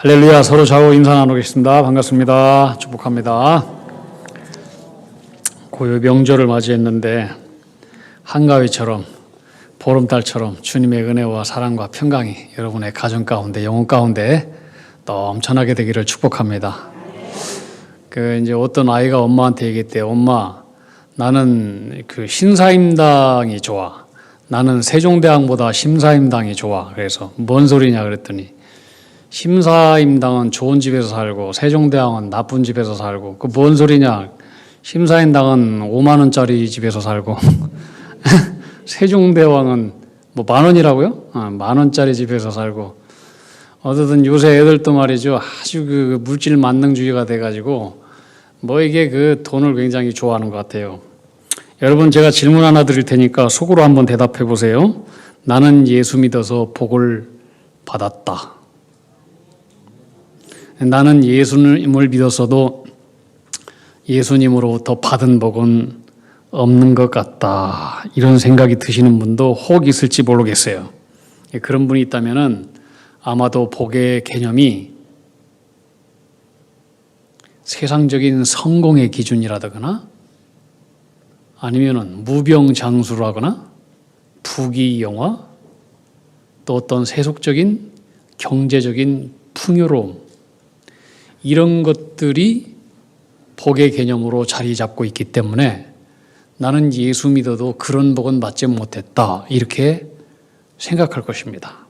할렐루야. 서로 좌우 인사 나누겠습니다. 반갑습니다. 축복합니다. 고요 명절을 맞이했는데 한가위처럼 보름달처럼 주님의 은혜와 사랑과 평강이 여러분의 가정 가운데 영혼 가운데 넘쳐나게 되기를 축복합니다. 이제 어떤 아이가 엄마한테 얘기했대요. 엄마, 나는 신사임당이 좋아. 나는 세종대왕보다 심사임당이 좋아. 그래서 뭔 소리냐 그랬더니 심사임당은 좋은 집에서 살고 세종대왕은 나쁜 집에서 살고 그 뭔 소리냐. 심사임당은 5만 원짜리 집에서 살고 세종대왕은 뭐 10,000원이라고요? 10,000원짜리 집에서 살고. 어쨌든 요새 애들도 말이죠. 아주 물질 만능주의가 돼가지고 이게 돈을 굉장히 좋아하는 것 같아요. 여러분, 제가 질문 하나 드릴 테니까 속으로 한번 대답해 보세요. 나는 예수 믿어서 복을 받았다. 나는 예수님을 믿었어도 예수님으로부터 받은 복은 없는 것 같다. 이런 생각이 드시는 분도 혹 있을지 모르겠어요. 그런 분이 있다면은 아마도 복의 개념이 세상적인 성공의 기준이라거나 아니면은 무병장수라거나 부귀영화 또 어떤 세속적인 경제적인 풍요로움 이런 것들이 복의 개념으로 자리 잡고 있기 때문에 나는 예수 믿어도 그런 복은 받지 못했다 이렇게 생각할 것입니다.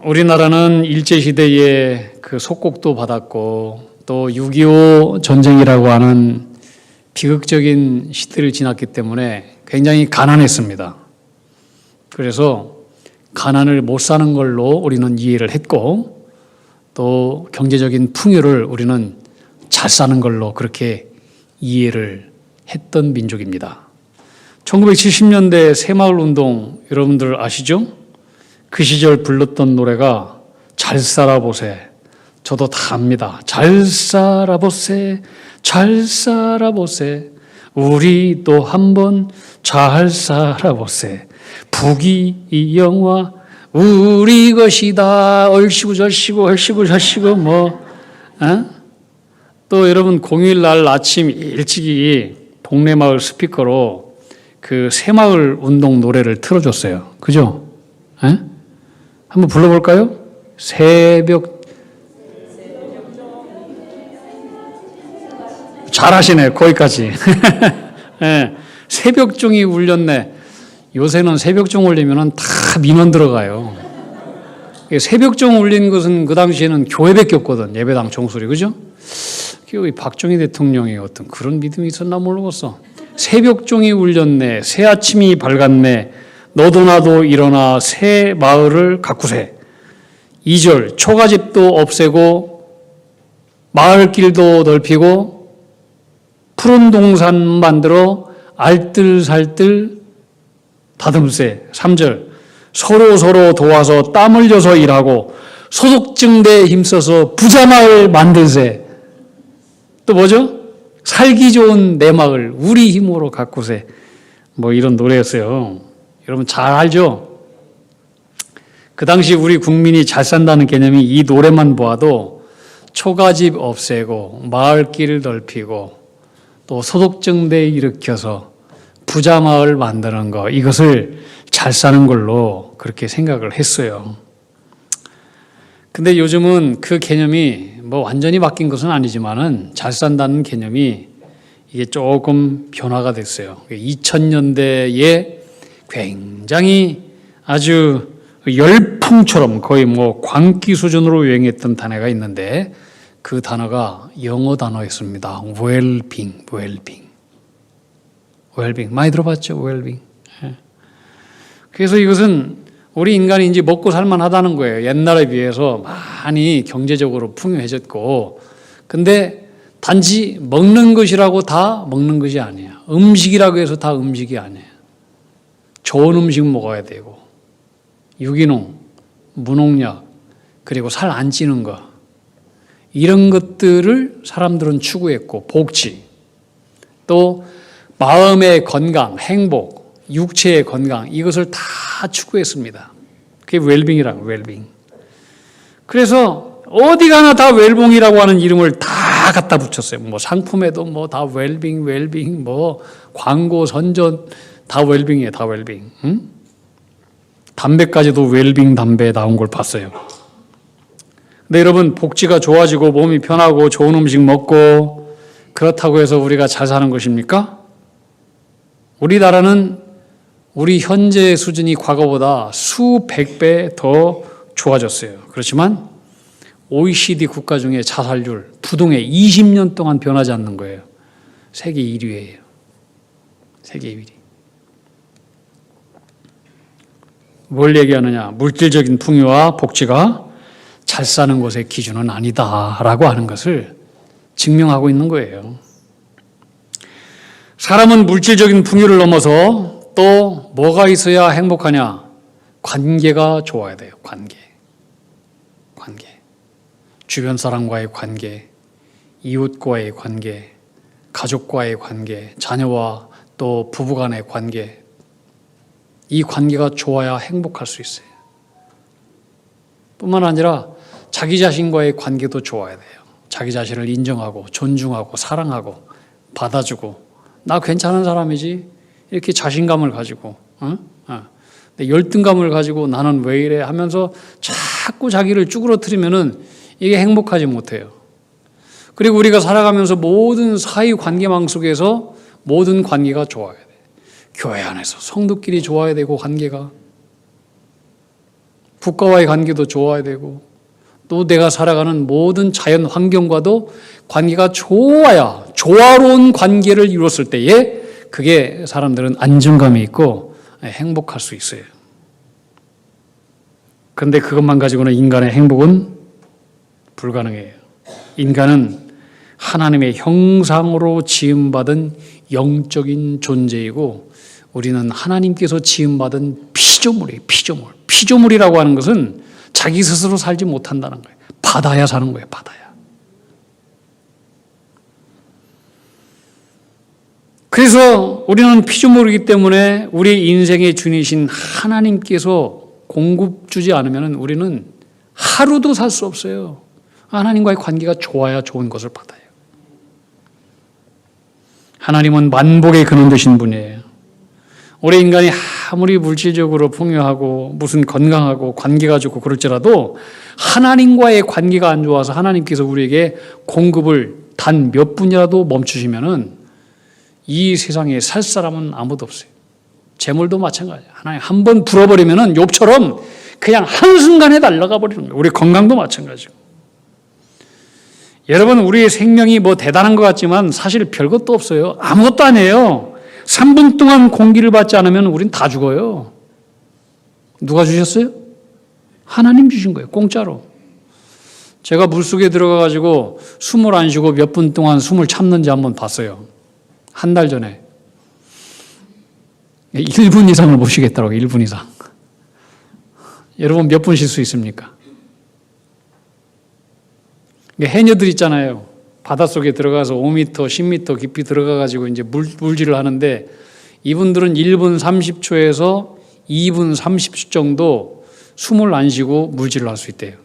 우리나라는 일제시대에 속국도 받았고 또 6.25 전쟁이라고 하는 비극적인 시대를 지났기 때문에 굉장히 가난했습니다. 그래서 가난을 못 사는 걸로 우리는 이해를 했고 또 경제적인 풍요를 우리는 잘 사는 걸로 그렇게 이해를 했던 민족입니다. 1970년대 새마을운동 여러분들 아시죠? 그 시절 불렀던 노래가 잘 살아보세. 저도 다 압니다. 잘 살아보세. 잘 살아보세. 우리도 한번 잘 살아보세. 부귀영화 우리 것이다. 얼씨구 절씨구 또 여러분 공휴일 날 아침 일찍이 동네 마을 스피커로 새마을 운동 노래를 틀어줬어요. 그죠? 에? 한번 불러볼까요? 잘하시네. 거기까지. 네. 새벽종이 울렸네. 요새는 새벽종 울리면 다 민원 들어가요. 새벽종 울린 것은 그 당시에는 교회밖에 없거든. 예배당 종소리. 그죠? 박정희 대통령이 어떤 그런 믿음이 있었나 모르겠어. 새벽종이 울렸네. 새 아침이 밝았네. 너도 나도 일어나 새 마을을 가꾸세. 2절 초가집도 없애고 마을길도 넓히고 푸른 동산 만들어 알뜰살뜰 다듬세. 3절 서로 도와서 땀 흘려서 일하고 소득증대에 힘써서 부자마을 만들세. 또 뭐죠? 살기 좋은 내 마을 우리 힘으로 가꾸세. 이런 노래였어요. 여러분 잘 알죠? 그 당시 우리 국민이 잘 산다는 개념이 이 노래만 보아도 초가집 없애고 마을길을 넓히고 또 소득증대 일으켜서 부자마을 만드는 거 이것을 잘 사는 걸로 그렇게 생각을 했어요. 근데 요즘은 그 개념이 완전히 바뀐 것은 아니지만은 잘 산다는 개념이 이게 조금 변화가 됐어요. 2000년대에 굉장히 아주 열풍처럼 거의 광기 수준으로 유행했던 단어가 있는데 그 단어가 영어 단어였습니다. 웰빙. 많이 들어봤죠? 웰빙. 그래서 이것은 우리 인간이 이제 먹고 살만하다는 거예요. 옛날에 비해서 많이 경제적으로 풍요해졌고 근데 단지 먹는 것이라고 다 먹는 것이 아니에요. 음식이라고 해서 다 음식이 아니에요. 좋은 음식 먹어야 되고 유기농, 무농약 그리고 살 안 찌는 거 이런 것들을 사람들은 추구했고 복지 또 마음의 건강, 행복, 육체의 건강 이것을 다 추구했습니다. 그게 웰빙이라고 웰빙. 그래서 어디 가나 다 웰봉이라고 하는 이름을 다 갖다 붙였어요. 뭐 상품에도 뭐 다 웰빙, 뭐 광고, 선전 다 웰빙이에요. 다 웰빙. 응? 담배까지도 웰빙 담배 나온 걸 봤어요. 근데 여러분, 복지가 좋아지고 몸이 편하고 좋은 음식 먹고 그렇다고 해서 우리가 잘 사는 것입니까? 우리나라는 우리 현재 수준이 과거보다 수백 배 더 좋아졌어요. 그렇지만 OECD 국가 중에 자살률, 부동의 20년 동안 변하지 않는 거예요. 세계 1위예요. 세계 1위. 뭘 얘기하느냐? 물질적인 풍요와 복지가 잘 사는 것의 기준은 아니다라고 하는 것을 증명하고 있는 거예요. 사람은 물질적인 풍요를 넘어서 또 뭐가 있어야 행복하냐? 관계가 좋아야 돼요. 관계. 주변 사람과의 관계, 이웃과의 관계, 가족과의 관계, 자녀와 또 부부간의 관계. 이 관계가 좋아야 행복할 수 있어요. 뿐만 아니라 자기 자신과의 관계도 좋아야 돼요. 자기 자신을 인정하고 존중하고 사랑하고 받아주고 나 괜찮은 사람이지 이렇게 자신감을 가지고 열등감을 가지고 나는 왜 이래 하면서 자꾸 자기를 쭈그러뜨리면은 이게 행복하지 못해요. 그리고 우리가 살아가면서 모든 사이 관계망 속에서 모든 관계가 좋아야 돼. 교회 안에서 성도끼리 좋아야 되고 관계가 국가와의 관계도 좋아야 되고 또 내가 살아가는 모든 자연 환경과도 관계가 좋아야 조화로운 관계를 이뤘을 때에 그게 사람들은 안정감이 있고 행복할 수 있어요. 그런데 그것만 가지고는 인간의 행복은 불가능해요. 인간은 하나님의 형상으로 지음받은 영적인 존재이고 우리는 하나님께서 지음받은 피조물이에요. 피조물이라고 하는 것은 자기 스스로 살지 못한다는 거예요. 받아야 사는 거예요. 받아야. 그래서 우리는 피조물이기 때문에 우리 인생의 주인이신 하나님께서 공급 주지 않으면 우리는 하루도 살 수 없어요. 하나님과의 관계가 좋아야 좋은 것을 받아요. 하나님은 만복의 근원 되신 분이에요. 우리 인간이 아무리 물질적으로 풍요하고 무슨 건강하고 관계가 좋고 그럴지라도 하나님과의 관계가 안 좋아서 하나님께서 우리에게 공급을 단 몇 분이라도 멈추시면은 이 세상에 살 사람은 아무도 없어요. 재물도 마찬가지예요. 하나님 한 번 불어버리면은 욥처럼 그냥 한순간에 날아가 버리는 거예요. 우리 건강도 마찬가지고. 여러분, 우리의 생명이 뭐 대단한 것 같지만 사실 별것도 없어요. 아무것도 아니에요. 3분 동안 공기를 받지 않으면 우린 다 죽어요. 누가 주셨어요? 하나님 주신 거예요. 공짜로. 제가 물속에 들어가가지고 숨을 안 쉬고 몇 분 동안 숨을 참는지 한번 봤어요. 한 달 전에. 1분 이상을 못 쉬겠더라고요. 1분 이상. 여러분 몇 분 쉴 수 있습니까? 해녀들 있잖아요. 바닷속에 들어가서 5m, 10m 깊이 들어가가지고 이제 물질을 하는데 이분들은 1분 30초에서 2분 30초 정도 숨을 안 쉬고 물질을 할 수 있대요.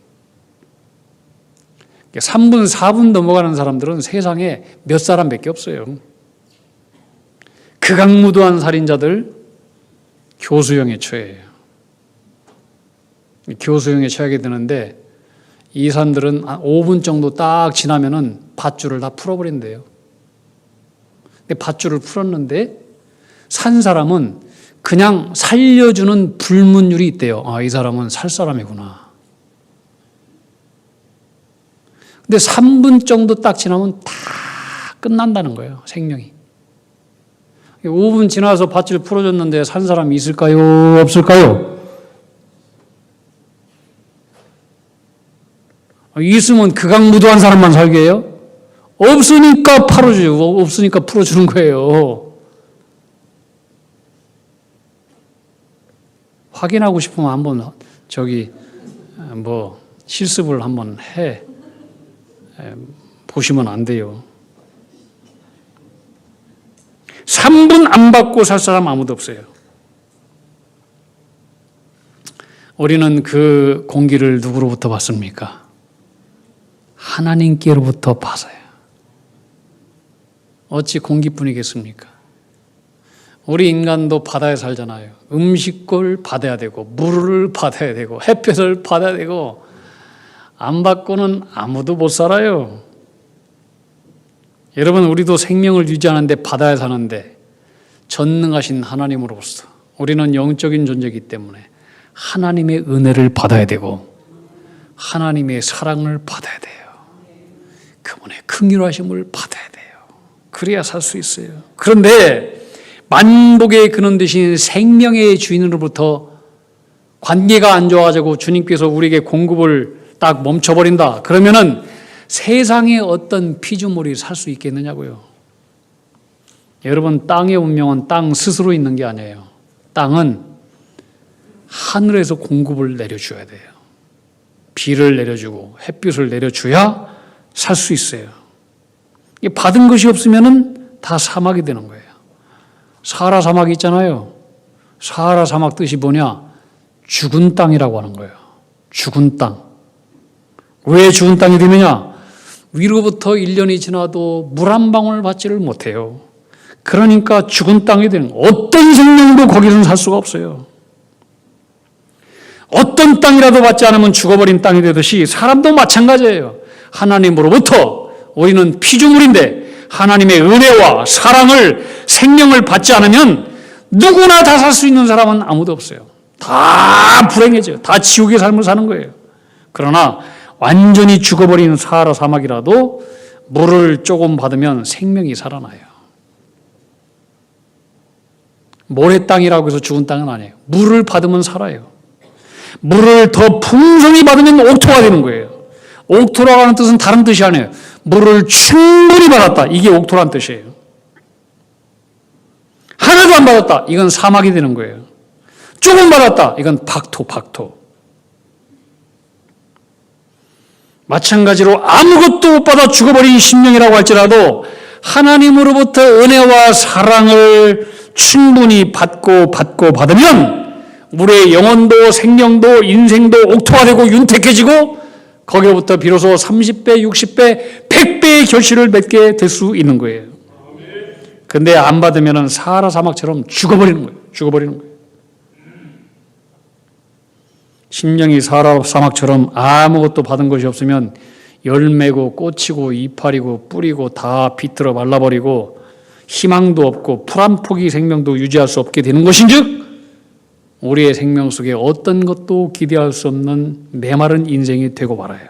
3분, 4분 넘어가는 사람들은 세상에 몇 사람밖에 없어요. 극악무도한 살인자들 교수형에 처해요. 교수형에 처하게 되는데 이 사람들은 5분 정도 딱 지나면은 밧줄을 다 풀어버린대요. 근데 밧줄을 풀었는데 산 사람은 그냥 살려주는 불문율이 있대요. 아, 이 사람은 살 사람이구나. 근데 3분 정도 딱 지나면 다 끝난다는 거예요. 생명이. 5분 지나서 밧줄 풀어줬는데 산 사람이 있을까요? 없을까요? 있으면 극악무도한 사람만 살게 해요? 없으니까 풀어주고 없으니까 풀어주는 거예요. 확인하고 싶으면 한번 실습을 한번 보시면 안 돼요. 3분 안 받고 살 사람 아무도 없어요. 우리는 그 공기를 누구로부터 받습니까? 하나님께로부터 받아요. 어찌 공기뿐이겠습니까? 우리 인간도 바다에 살잖아요. 음식을 받아야 되고 물을 받아야 되고 햇볕을 받아야 되고 안 받고는 아무도 못 살아요. 여러분, 우리도 생명을 유지하는데 바다에 사는데 전능하신 하나님으로부터 우리는 영적인 존재이기 때문에 하나님의 은혜를 받아야 되고 하나님의 사랑을 받아야 돼요. 그분의 긍휼하심을 받아야 돼요. 그래야 살 수 있어요. 그런데 만복의 근원 되신 생명의 주인으로부터 관계가 안 좋아지고 주님께서 우리에게 공급을 딱 멈춰버린다. 그러면은 세상에 어떤 피조물이 살 수 있겠느냐고요. 여러분, 땅의 운명은 땅 스스로 있는 게 아니에요. 땅은 하늘에서 공급을 내려줘야 돼요. 비를 내려주고 햇빛을 내려줘야 살 수 있어요. 받은 것이 없으면은 다 사막이 되는 거예요. 사하라 사막이 있잖아요. 사하라 사막 뜻이 뭐냐? 죽은 땅이라고 하는 거예요. 죽은 땅. 왜 죽은 땅이 되느냐? 위로부터 1년이 지나도 물 한 방울 받지를 못해요. 그러니까 죽은 땅이 되는 거예요. 어떤 생명도 거기서는 살 수가 없어요. 어떤 땅이라도 받지 않으면 죽어버린 땅이 되듯이 사람도 마찬가지예요. 하나님으로부터 우리는 피조물인데 하나님의 은혜와 사랑을, 생명을 받지 않으면 누구나 다 살 수 있는 사람은 아무도 없어요. 다 불행해져요. 다 지옥의 삶을 사는 거예요. 그러나 완전히 죽어버린 사하라 사막이라도 물을 조금 받으면 생명이 살아나요. 모래 땅이라고 해서 죽은 땅은 아니에요. 물을 받으면 살아요. 물을 더 풍성히 받으면 옥토가 되는 거예요. 옥토라고 하는 뜻은 다른 뜻이 아니에요. 물을 충분히 받았다. 이게 옥토란 뜻이에요. 하나도 안 받았다. 이건 사막이 되는 거예요. 조금 받았다. 이건 박토. 마찬가지로 아무것도 못 받아 죽어버린 심령이라고 할지라도 하나님으로부터 은혜와 사랑을 충분히 받으면 우리의 영혼도 생명도 인생도 옥토가 되고 윤택해지고 거기로부터 비로소 30배, 60배, 100배의 결실을 맺게 될 수 있는 거예요. 근데 안 받으면 사하라 사막처럼 죽어버리는 거예요. 심령이 사하라 사막처럼 아무것도 받은 것이 없으면 열매고 꽃이고 이파리고 뿌리고 다 비틀어 말라버리고 희망도 없고 풀 한 포기 생명도 유지할 수 없게 되는 것인즉 우리의 생명 속에 어떤 것도 기대할 수 없는 메마른 인생이 되고 말아요.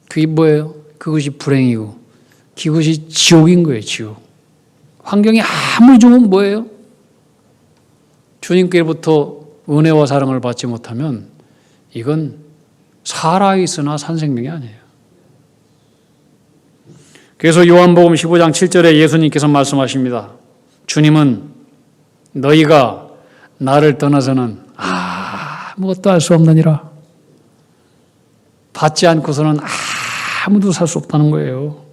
그게 뭐예요? 그것이 불행이고 그것이 지옥인 거예요. 지옥. 환경이 아무리 좋으면 뭐예요? 주님께로부터 은혜와 사랑을 받지 못하면 이건 사하라에 있으나 산 생명이 아니에요. 그래서 요한복음 15장 7절에 예수님께서 말씀하십니다. 주님은 너희가 나를 떠나서는 아무것도 할 수 없느니라. 받지 않고서는 아무도 살 수 없다는 거예요.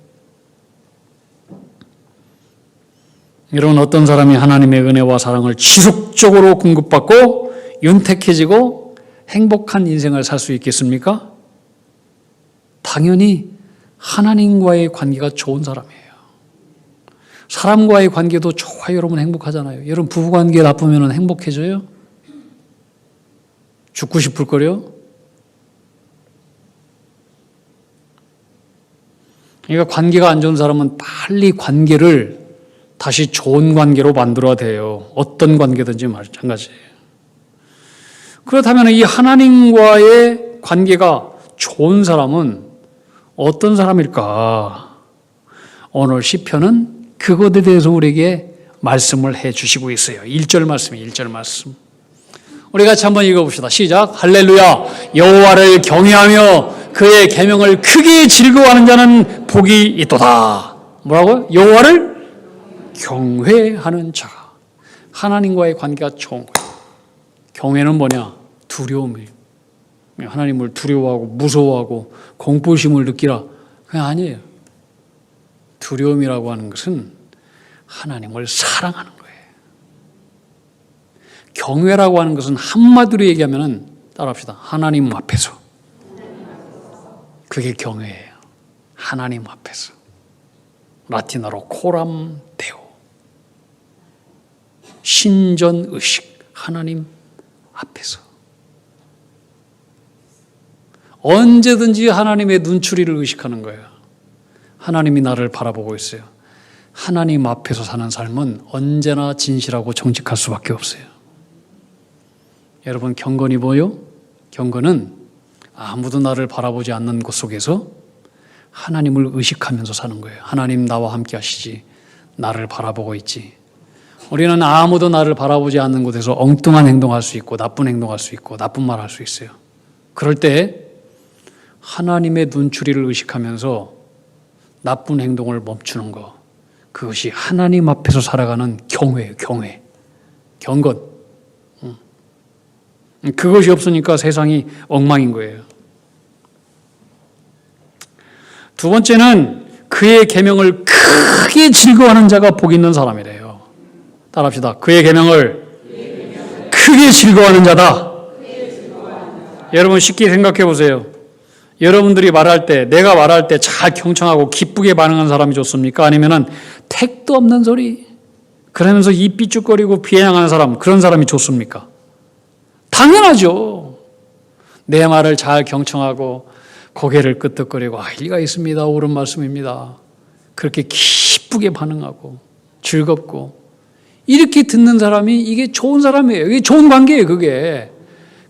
여러분, 어떤 사람이 하나님의 은혜와 사랑을 지속적으로 공급받고 윤택해지고 행복한 인생을 살 수 있겠습니까? 당연히 하나님과의 관계가 좋은 사람이에요. 사람과의 관계도 좋아요. 여러분 행복하잖아요. 여러분 부부관계 나쁘면 행복해져요? 죽고 싶을 거요? 그러니까 관계가 안 좋은 사람은 빨리 관계를 다시 좋은 관계로 만들어야 돼요. 어떤 관계든지 마찬가지예요. 그렇다면 이 하나님과의 관계가 좋은 사람은 어떤 사람일까? 오늘 시편은 그것에 대해서 우리에게 말씀을 해 주시고 있어요. 1절 말씀이에요. 1절 말씀. 우리 같이 한번 읽어봅시다. 시작. 할렐루야. 여호와를 경외하며 그의 계명을 크게 즐거워하는 자는 복이 있도다. 뭐라고요? 여호와를 경외하는 자가. 하나님과의 관계가 좋은 거예요. 경외는 뭐냐? 두려움이에요. 하나님을 두려워하고 무서워하고 공포심을 느끼라. 그게 아니에요. 두려움이라고 하는 것은 하나님을 사랑하는 거예요. 경외라고 하는 것은 한마디로 얘기하면 따라합시다. 하나님 앞에서. 그게 경외예요. 하나님 앞에서. 라틴어로 코람 데오. 신전의식. 하나님 앞에서. 언제든지 하나님의 눈초리를 의식하는 거예요. 하나님이 나를 바라보고 있어요. 하나님 앞에서 사는 삶은 언제나 진실하고 정직할 수밖에 없어요. 여러분, 경건이 뭐요? 경건은 아무도 나를 바라보지 않는 곳 속에서 하나님을 의식하면서 사는 거예요. 하나님 나와 함께 하시지. 나를 바라보고 있지. 우리는 아무도 나를 바라보지 않는 곳에서 엉뚱한 행동할 수 있고 나쁜 행동할 수 있고 나쁜 말 할 수 있어요. 그럴 때 하나님의 눈초리를 의식하면서 나쁜 행동을 멈추는 것, 그것이 하나님 앞에서 살아가는 경외예요. 경외. 경건. 그것이 없으니까 세상이 엉망인 거예요. 두 번째는 그의 계명을 크게 즐거워하는 자가 복 있는 사람이래요. 따라합시다. 그의 계명을 크게 즐거워하는 자다. 여러분 쉽게 생각해 보세요. 여러분들이 말할 때, 내가 말할 때 잘 경청하고 기쁘게 반응한 사람이 좋습니까? 아니면은 택도 없는 소리, 그러면서 입 삐죽거리고 비아냥하는 사람, 그런 사람이 좋습니까? 당연하죠. 내 말을 잘 경청하고 고개를 끄덕거리고 일리가 있습니다. 옳은 말씀입니다. 그렇게 기쁘게 반응하고 즐겁고 이렇게 듣는 사람이 이게 좋은 사람이에요. 이게 좋은 관계예요. 그게.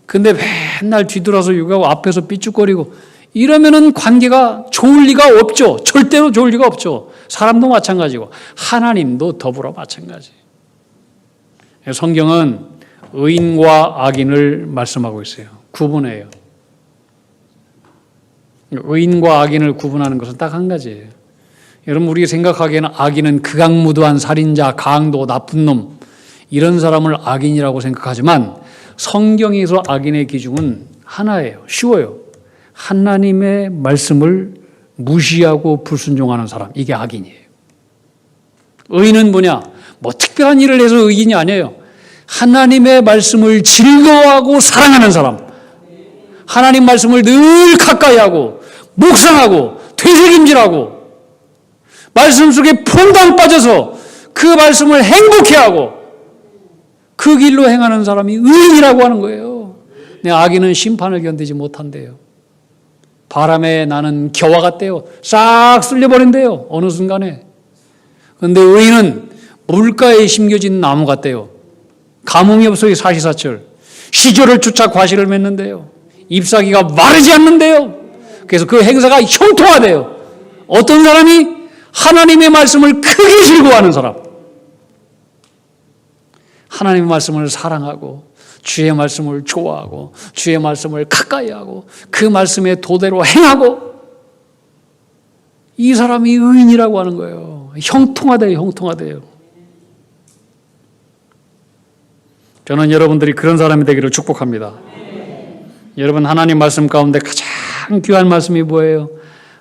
근데 맨날 뒤돌아서 욕하고 앞에서 삐죽거리고 이러면은 관계가 좋을 리가 없죠. 절대로 좋을 리가 없죠. 사람도 마찬가지고 하나님도 더불어 마찬가지. 성경은 의인과 악인을 말씀하고 있어요. 구분해요. 의인과 악인을 구분하는 것은 딱 한 가지예요. 여러분, 우리가 생각하기에는 악인은 극악무도한 살인자, 강도, 나쁜 놈, 이런 사람을 악인이라고 생각하지만 성경에서 악인의 기준은 하나예요. 쉬워요. 하나님의 말씀을 무시하고 불순종하는 사람, 이게 악인이에요. 의인은 뭐냐? 뭐 특별한 일을 해서 의인이 아니에요. 하나님의 말씀을 즐거워하고 사랑하는 사람, 하나님 말씀을 늘 가까이 하고 묵상하고 되새김질하고 말씀 속에 퐁당 빠져서 그 말씀을 행복해하고 그 길로 행하는 사람이 의인이라고 하는 거예요. 내 악인은 심판을 견디지 못한대요. 바람에 나는 겨와 같대요. 싹 쓸려버린대요. 어느 순간에. 그런데 의인은 물가에 심겨진 나무 같대요. 감흥이 없어요. 사시사철. 시절을 쫓아 과실을 맺는데요. 잎사귀가 마르지 않는데요. 그래서 그 행사가 형통하대요. 어떤 사람이? 하나님의 말씀을 크게 즐거워하는 사람. 하나님의 말씀을 사랑하고 주의 말씀을 좋아하고 주의 말씀을 가까이 하고 그 말씀의 도대로 행하고, 이 사람이 의인이라고 하는 거예요. 형통하대요. 형통하대요. 저는 여러분들이 그런 사람이 되기를 축복합니다. 여러분, 하나님 말씀 가운데 가장 귀한 말씀이 뭐예요?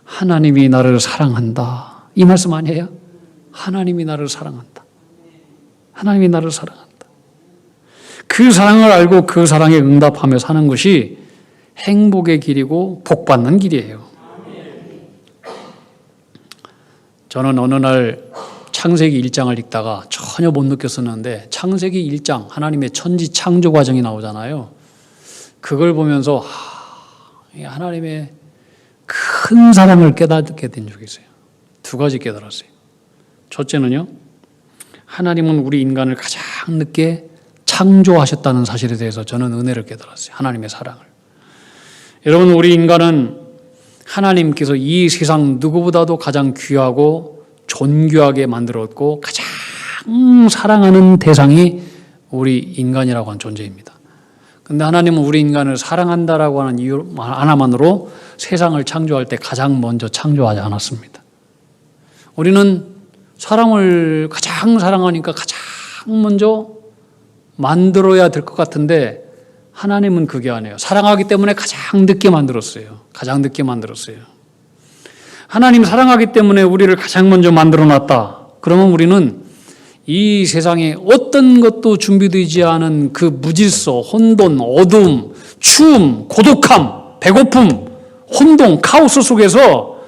하나님이 나를 사랑한다. 이 말씀 아니에요? 하나님이 나를 사랑한다. 하나님이 나를 사랑한다. 그 사랑을 알고 그 사랑에 응답하며 사는 것이 행복의 길이고 복받는 길이에요. 저는 어느 날 창세기 1장을 읽다가 전혀 못 느꼈었는데, 창세기 1장 하나님의 천지 창조 과정이 나오잖아요. 그걸 보면서 하나님의 큰 사랑을 깨닫게 된 적이 있어요. 두 가지 깨달았어요. 첫째는요, 하나님은 우리 인간을 가장 늦게 창조하셨다는 사실에 대해서 저는 은혜를 깨달았어요. 하나님의 사랑을. 여러분, 우리 인간은 하나님께서 이 세상 누구보다도 가장 귀하고 존귀하게 만들었고 가장 사랑하는 대상이 우리 인간이라고 하는 존재입니다. 그런데 하나님은 우리 인간을 사랑한다라고 하는 이유 하나만으로 세상을 창조할 때 가장 먼저 창조하지 않았습니다. 우리는 사람을 가장 사랑하니까 가장 먼저 만들어야 될 것 같은데, 하나님은 그게 아니에요. 사랑하기 때문에 가장 늦게 만들었어요. 가장 늦게 만들었어요. 하나님 사랑하기 때문에 우리를 가장 먼저 만들어 놨다. 그러면 우리는 이 세상에 어떤 것도 준비되지 않은 그 무질서, 혼돈, 어두움, 추움, 고독함, 배고픔, 혼동, 카오스 속에서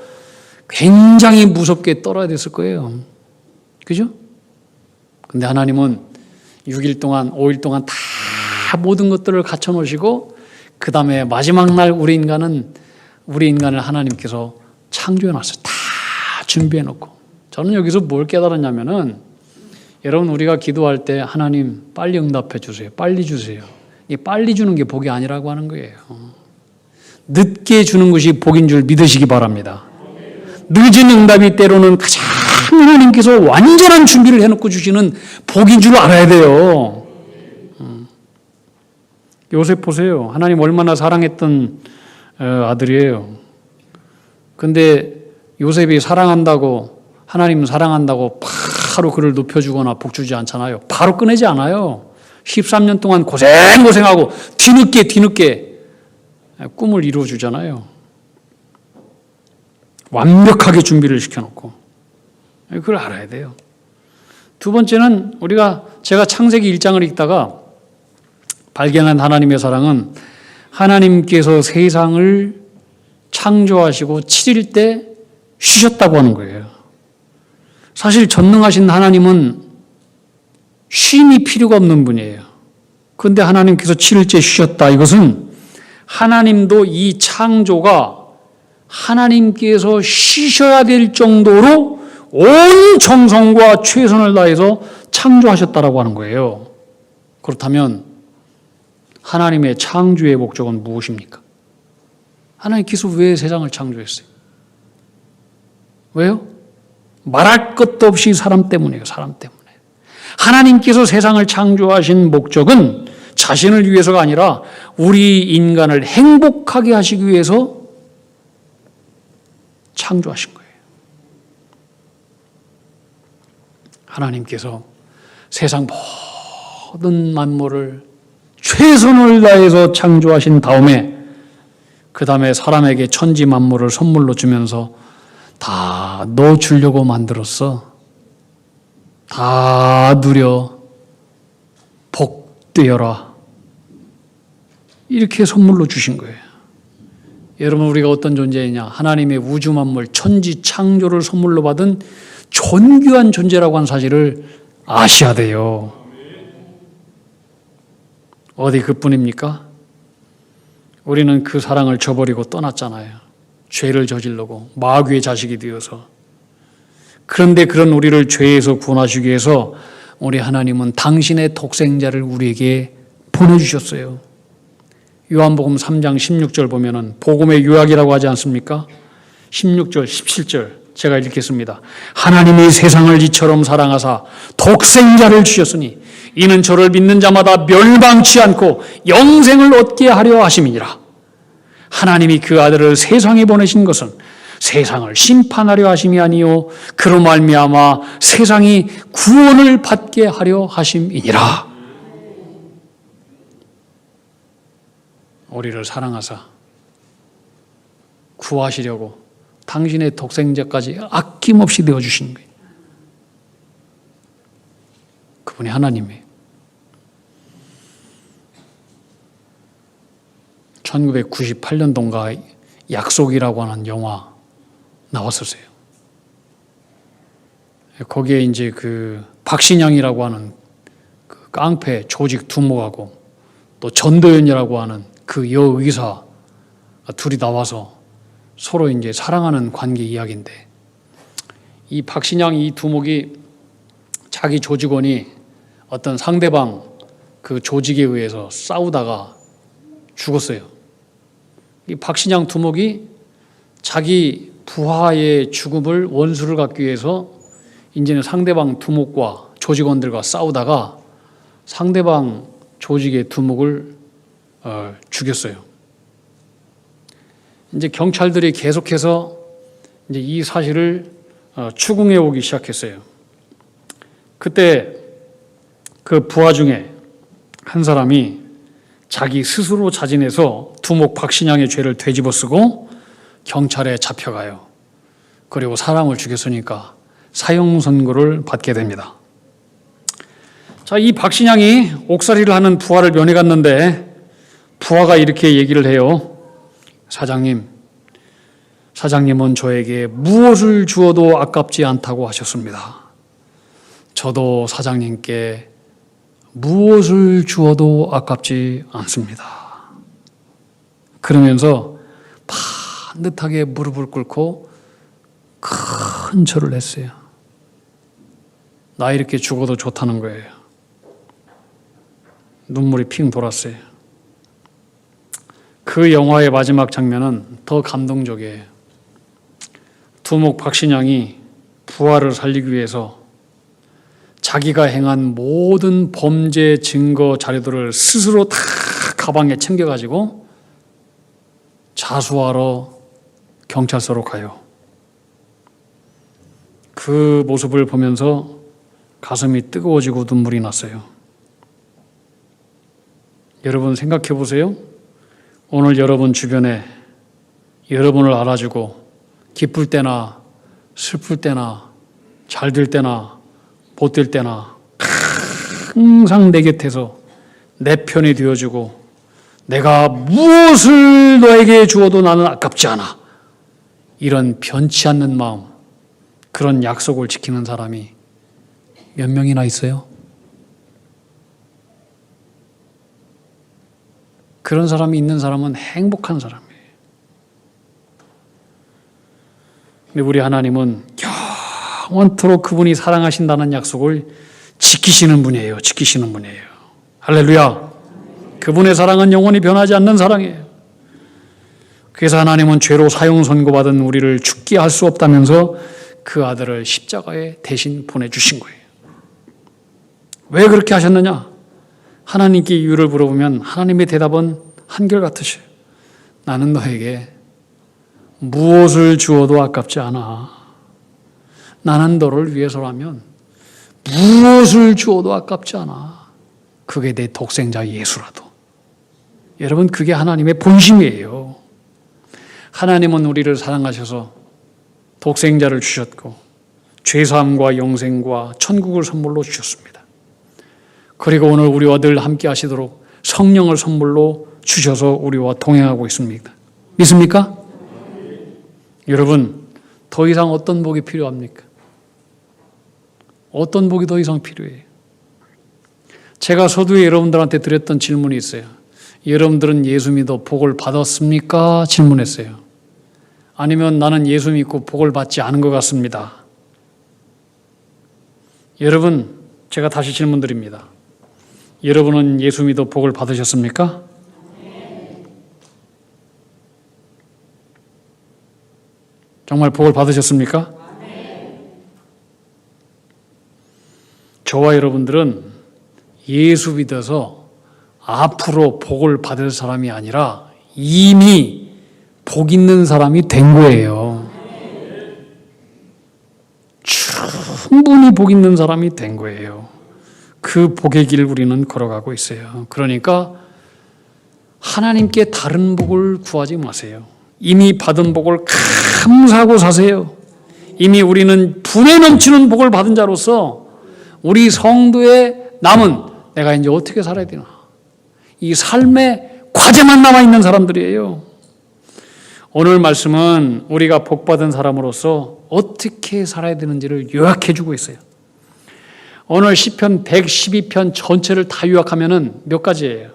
굉장히 무섭게 떨어야 됐을 거예요. 그죠? 근데 하나님은 6일 동안, 5일 동안 다 모든 것들을 갖춰 놓으시고 그 다음에 마지막 날 우리 인간을 하나님께서 창조해 놨어요. 다 준비해 놓고. 저는 여기서 뭘 깨달았냐면은 여러분 우리가 기도할 때 하나님 빨리 응답해 주세요. 빨리 주세요. 이 빨리 주는 게 복이 아니라고 하는 거예요. 늦게 주는 것이 복인 줄 믿으시기 바랍니다. 늦은 응답이 때로는 가장 하나님께서 완전한 준비를 해놓고 주시는 복인 줄 알아야 돼요. 요셉 보세요. 하나님 얼마나 사랑했던 아들이에요. 근데 요셉이 사랑한다고, 하나님 사랑한다고 바로 그를 높여주거나 복주지 않잖아요. 바로 꺼내지 않아요. 13년 동안 고생하고 뒤늦게 꿈을 이루어주잖아요. 완벽하게 준비를 시켜놓고. 그걸 알아야 돼요. 두 번째는 제가 창세기 1장을 읽다가 발견한 하나님의 사랑은 하나님께서 세상을 창조하시고 7일 때 쉬셨다고 하는 거예요. 사실 전능하신 하나님은 쉼이 필요가 없는 분이에요. 그런데 하나님께서 7일째 쉬셨다. 이것은 하나님도 이 창조가 하나님께서 쉬셔야 될 정도로 온 정성과 최선을 다해서 창조하셨다라고 하는 거예요. 그렇다면 하나님의 창조의 목적은 무엇입니까? 하나님께서 왜 세상을 창조했어요? 왜요? 말할 것도 없이 사람 때문이에요. 사람 때문에. 하나님께서 세상을 창조하신 목적은 자신을 위해서가 아니라 우리 인간을 행복하게 하시기 위해서 창조하신 거예요. 하나님께서 세상 모든 만물을 최선을 다해서 창조하신 다음에 그 다음에 사람에게 천지 만물을 선물로 주면서 다 너 주려고 만들었어. 다 누려 복되어라. 이렇게 선물로 주신 거예요. 여러분 우리가 어떤 존재이냐? 하나님의 우주 만물 천지 창조를 선물로 받은 존귀한 존재라고 하는 사실을 아셔야 돼요. 어디 그뿐입니까? 우리는 그 사랑을 저버리고 떠났잖아요. 죄를 저지르고 마귀의 자식이 되어서. 그런데 그런 우리를 죄에서 구원하시기 위해서 우리 하나님은 당신의 독생자를 우리에게 보내주셨어요. 요한복음 3장 16절 보면은 복음의 요약이라고 하지 않습니까? 16절, 17절 제가 읽겠습니다. 하나님이 세상을 이처럼 사랑하사 독생자를 주셨으니 이는 저를 믿는 자마다 멸망치 않고 영생을 얻게 하려 하심이니라. 하나님이 그 아들을 세상에 보내신 것은 세상을 심판하려 하심이 아니요 그로 말미암아 세상이 구원을 받게 하려 하심이니라. 우리를 사랑하사 구하시려고 당신의 독생자까지 아낌없이 내어주신 거예요. 그분이 하나님이에요. 1998년도인가 약속이라고 하는 영화 나왔었어요. 거기에 이제 그 박신양이라고 하는 그 깡패 조직 두목하고 또 전도연이라고 하는 그 여의사 둘이 나와서 서로 이제 사랑하는 관계 이야기인데 이 박신양 이 두목이 자기 조직원이 어떤 상대방 그 조직에 의해서 싸우다가 죽었어요. 이 박신양 두목이 자기 부하의 죽음을 원수를 갚기 위해서 이제는 상대방 두목과 조직원들과 싸우다가 상대방 조직의 두목을 죽였어요. 이제 경찰들이 계속해서 이제 이 사실을 추궁해 오기 시작했어요. 그때 그 부하 중에 한 사람이 자기 스스로 자진해서 두목 박신양의 죄를 되집어쓰고 경찰에 잡혀가요. 그리고 사람을 죽였으니까 사형 선고를 받게 됩니다. 자, 이 박신양이 옥살이를 하는 부하를 면회 갔는데 부하가 이렇게 얘기를 해요. 사장님은 저에게 무엇을 주어도 아깝지 않다고 하셨습니다. 저도 사장님께 무엇을 주어도 아깝지 않습니다. 그러면서 반듯하게 무릎을 꿇고 큰 절을 했어요. 나 이렇게 죽어도 좋다는 거예요. 눈물이 핑 돌았어요. 그 영화의 마지막 장면은 더 감동적이에요. 두목 박신양이 부하를 살리기 위해서 자기가 행한 모든 범죄 증거 자료들을 스스로 다 가방에 챙겨가지고 자수하러 경찰서로 가요. 그 모습을 보면서 가슴이 뜨거워지고 눈물이 났어요. 여러분 생각해 보세요. 오늘 여러분 주변에 여러분을 알아주고 기쁠 때나 슬플 때나 잘 될 때나 못 될 때나 항상 내 곁에서 내 편이 되어주고 내가 무엇을 너에게 주어도 나는 아깝지 않아. 이런 변치 않는 마음, 그런 약속을 지키는 사람이 몇 명이나 있어요? 그런 사람이 있는 사람은 행복한 사람이에요. 근데 우리 하나님은 영원토록 그분이 사랑하신다는 약속을 지키시는 분이에요. 지키시는 분이에요. 할렐루야. 그분의 사랑은 영원히 변하지 않는 사랑이에요. 그래서 하나님은 죄로 사형 선고받은 우리를 죽게 할 수 없다면서 그 아들을 십자가에 대신 보내주신 거예요. 왜 그렇게 하셨느냐? 하나님께 이유를 물어보면 하나님의 대답은 한결같으셔요. 나는 너에게 무엇을 주어도 아깝지 않아. 나는 너를 위해서라면 무엇을 주어도 아깝지 않아. 그게 내 독생자 예수라도. 여러분, 그게 하나님의 본심이에요. 하나님은 우리를 사랑하셔서 독생자를 주셨고 죄사함과 영생과 천국을 선물로 주셨습니다. 그리고 오늘 우리와 늘 함께 하시도록 성령을 선물로 주셔서 우리와 동행하고 있습니다. 믿습니까? 여러분, 더 이상 어떤 복이 필요합니까? 어떤 복이 더 이상 필요해요? 제가 서두에 여러분들한테 드렸던 질문이 있어요. 여러분들은 예수 믿어 복을 받았습니까? 질문했어요. 아니면 나는 예수 믿고 복을 받지 않은 것 같습니다. 여러분, 제가 다시 질문 드립니다. 여러분은 예수 믿어 복을 받으셨습니까? 정말 복을 받으셨습니까? 저와 여러분들은 예수 믿어서 앞으로 복을 받을 사람이 아니라 이미 복 있는 사람이 된 거예요. 충분히 복 있는 사람이 된 거예요. 그 복의 길 우리는 걸어가고 있어요. 그러니까 하나님께 다른 복을 구하지 마세요. 이미 받은 복을 감사하고 사세요. 이미 우리는 분에 넘치는 복을 받은 자로서 우리 성도의 남은 내가 이제 어떻게 살아야 되나. 이 삶의 과제만 남아있는 사람들이에요. 오늘 말씀은 우리가 복받은 사람으로서 어떻게 살아야 되는지를 요약해 주고 있어요. 오늘 시편 112편 전체를 다 요약하면 몇 가지예요.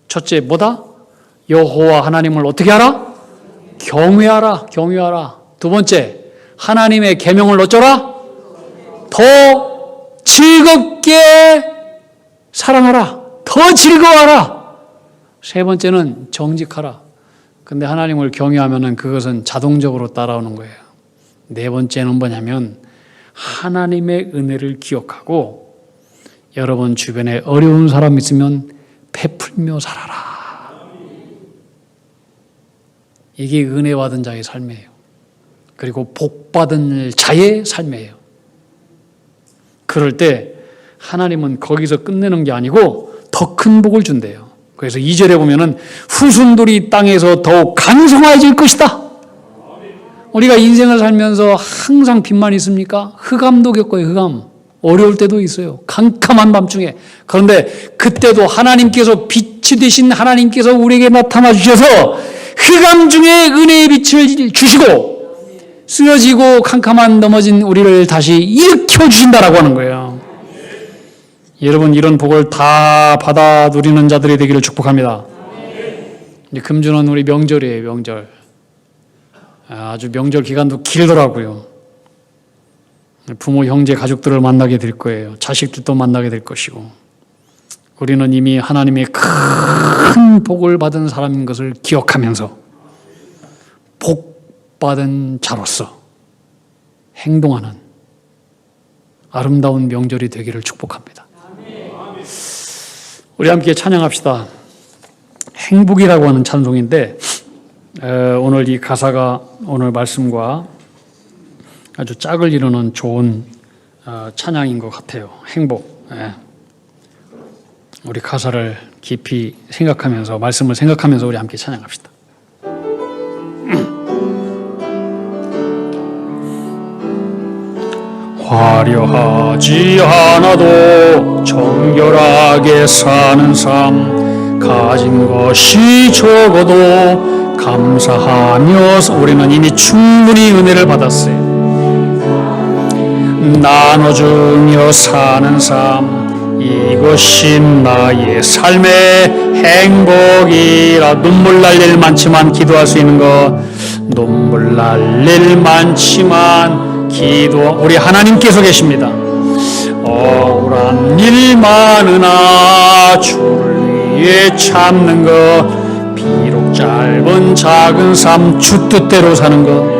첫째, 뭐다? 여호와 하나님을 어떻게 하라? 경외하라. 경외하라. 두 번째, 하나님의 계명을 어쩌라? 더 즐겁게 사랑하라. 더 즐거워하라. 세 번째는 정직하라. 근데 하나님을 경외하면 그것은 자동적으로 따라오는 거예요. 네 번째는 뭐냐면 하나님의 은혜를 기억하고 여러분 주변에 어려운 사람 있으면 베풀며 살아라. 이게 은혜 받은 자의 삶이에요. 그리고 복 받은 자의 삶이에요. 그럴 때 하나님은 거기서 끝내는 게 아니고 더 큰 복을 준대요. 그래서 2절에 보면은 후순들이 땅에서 더욱 강성해질 것이다. 우리가 인생을 살면서 항상 빚만 있습니까? 흑암도 겪어요. 흑암. 어려울 때도 있어요. 캄캄한 밤중에. 그런데 그때도 하나님께서 빛 빛이 되신 하나님께서 우리에게 나타나 주셔서 흑암 중에 은혜의 빛을 주시고 쓰러지고 캄캄한 넘어진 우리를 다시 일으켜 주신다라고 하는 거예요. 여러분, 이런 복을 다 받아 누리는 자들이 되기를 축복합니다. 이제 금주는 우리 명절이에요. 명절. 아주 명절 기간도 길더라고요. 부모, 형제, 가족들을 만나게 될 거예요. 자식들도 만나게 될 것이고, 우리는 이미 하나님의 큰 복을 받은 사람인 것을 기억하면서 복 받은 자로서 행동하는 아름다운 명절이 되기를 축복합니다. 우리 함께 찬양합시다. 행복이라고 하는 찬송인데, 오늘 이 가사가 오늘 말씀과 아주 짝을 이루는 좋은 찬양인 것 같아요. 행복. 우리 가사를 깊이 생각하면서, 말씀을 생각하면서 우리 함께 찬양합시다. 화려하지 않아도 정결하게 사는 삶, 가진 것이 적어도 감사하며 우리는 이미 충분히 은혜를 받았어요. 나눠주며 사는 삶, 이것이 나의 삶의 행복이라. 눈물 날 일 많지만 기도할 수 있는 것, 눈물 날 일 많지만 기도, 우리 하나님께서 계십니다. 억울한 일 많으나 주를 위해 참는 것, 비록 짧은 작은 삶 주 뜻대로 사는 것,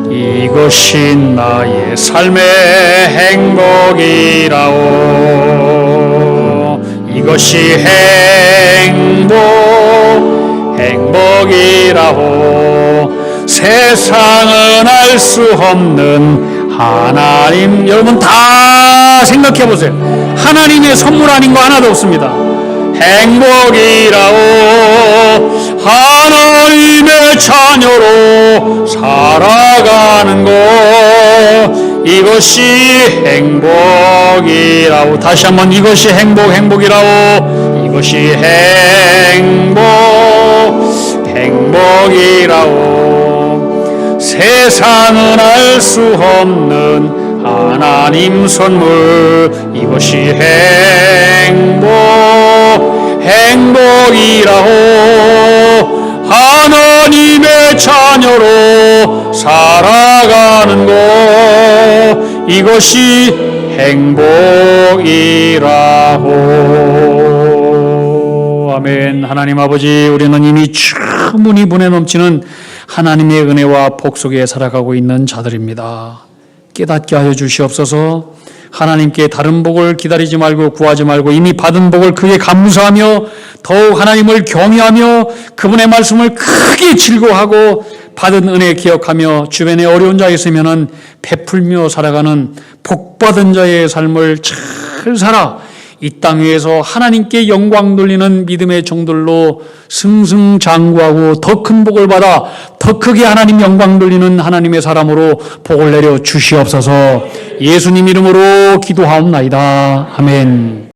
이것이 나의 삶의 행복이라오. 이것이 행복이라오. 세상은 알 수 없는 하나님, 여러분 다 생각해 보세요. 하나님의 선물 아닌 거 하나도 없습니다. 행복이라오. 하나님의 자녀로 살아가는 것, 이것이 행복이라오. 다시 한번, 이것이 행복이라오. 이것이 행복이라오. 세상은 알 수 없는 하나님 선물, 이것이 행복이라오. 하나님의 자녀로 살아가는 것, 이것이 행복이라오. 아멘. 하나님 아버지, 우리는 이미 충분히 분에 넘치는 하나님의 은혜와 복 속에 살아가고 있는 자들입니다. 깨닫게 하여 주시옵소서. 하나님께 다른 복을 기다리지 말고 구하지 말고 이미 받은 복을 크게 감사하며 더욱 하나님을 경외하며 그분의 말씀을 크게 즐거워하고 받은 은혜 기억하며 주변에 어려운 자 있으면은 베풀며 살아가는 복받은 자의 삶을 잘 살아 이 땅 위에서 하나님께 영광 돌리는 믿음의 종들로 승승장구하고 더 큰 복을 받아 더 크게 하나님 영광 돌리는 하나님의 사람으로 복을 내려 주시옵소서. 예수님 이름으로 기도하옵나이다. 아멘.